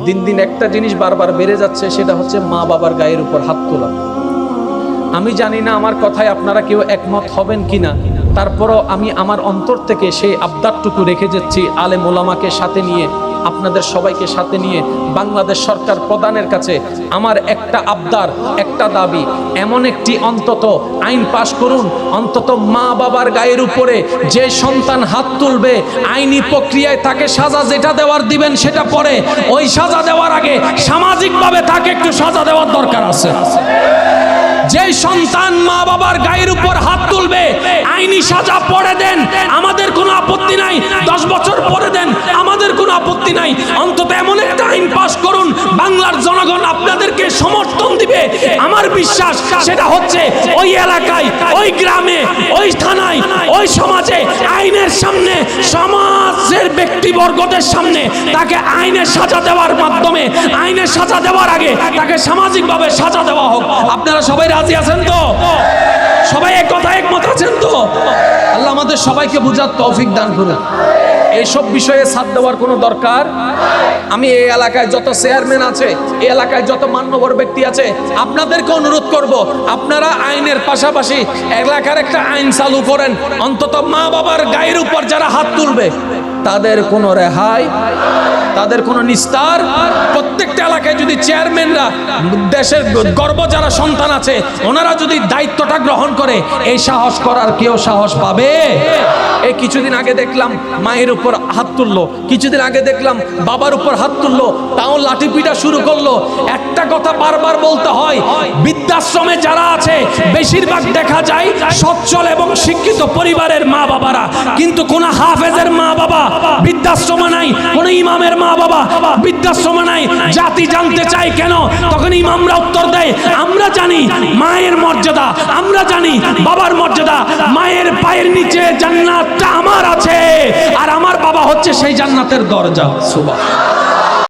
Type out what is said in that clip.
দিন দিন একটা জিনিস বারবার বেড়ে যাচ্ছে, সেটা হচ্ছে মা বাবার গায়ের উপর হাত তোলা। আমি জানি না আমার কথায় আপনারা কেউ একমত হবেন কিনা, তারপরও আমি আমার অন্তর থেকে সেই আবদারটুকু রেখে যাচ্ছি আলেম ওলামাকে সাথে নিয়ে, আপনাদের সবাইকে সাথে নিয়ে বাংলাদেশ সরকার প্রধানের কাছে আমার একটা আবদার, একটা দাবি, এমন একটি অন্তত আইন পাশ করুন, অন্তত মা বাবার গায়ের উপরে যে সন্তান হাত তুলবে আইনি প্রক্রিয়ায় তাকে সাজা যেটা দেওয়ার দিবেন সেটা পরে, ওই সাজা দেওয়ার আগে সামাজিকভাবে তাকে একটু সাজা দেওয়ার দরকার আছে। যে সন্তান মা বাবার গায়ের উপর হাত তুলবে আইনি সাজা পরে দেন, আমাদের কোনো আপত্তি নাই, 10 বছর পরে দেন, আমাদের কোনো আপত্তি নাই। অন্তত এমন একটা আইন পাশ করুন, বাংলার জনগণ আপনাদেরকে সমর্থন দিবে। আমার বিশ্বাস সেটা হচ্ছে ওই এলাকায়, ওই গ্রামে, ওই থানায়, ওই সমাজে আইনের সামনে, সমাজের ব্যক্তিবর্গদের সামনে তাকে আইনের সাজা দেওয়ার মাধ্যমে, আইনের সাজা দেওয়ার আগে তাকে সামাজিকভাবে সাজা দেওয়া হোক। আপনারা সবাই রাজি আছেন তো? সবাই এক কথা একমত আছেন তো? আল্লাহ আমাদের সবাইকে বুঝার তৌফিক দান করুন। এইসব বিষয়ে সাথ দেওয়ার কোনো দরকার। আমি এই এলাকায় যত চেয়ারম্যান আছে, এই এলাকায় যত মান্যবর ব্যক্তি আছে, আপনাদেরকে অনুরোধ করব, আপনারা আইনের পাশাপাশি এলাকার একটা আইন চালু করেন। অন্তত মা বাবার গায়ের উপর যারা হাত তুলবে তাদের কোনো রেহাই, তাদের কোনো নিস্তার। প্রত্যেকটা এলাকায় যদি চেয়ারম্যানরা, দেশের গর্ব যারা সন্তান আছে, ওনারা যদি দায়িত্বটা গ্রহণ করে, এই সাহস করার কেউ সাহস পাবে? এই কিছুদিন আগে দেখলাম মায়ের উপর হাত তুললো, কিছুদিন আগে দেখলাম বাবার উপর হাত তুললো, তাও লাঠি পিটা শুরু করলো। একটা কথা বারবার বলতে হয়, বৃদ্ধাশ্রমে যারা আছে বেশিরভাগ দেখা যায় সচ্ছল এবং শিক্ষিত পরিবারের মা বাবারা, কিন্তু কোন হাফেজের মা বাবা বৃদ্ধাশ্রমে নাই, কোন ইমামের মা বাবা বৃদ্ধাশ্রমে নাই। জাতি জানতে চায় কেন? তখন ইমামরা উত্তর দেয়, আমরা জানি মায়ের মর্যাদা, আমরা জানি বাবার মর্যাদা, মায়ের পায়ের নিচে জান্নাতটা আমার আছে, আর আমার বাবা হচ্ছে সেই জান্নাতের দরজা। সুবহানাল্লাহ।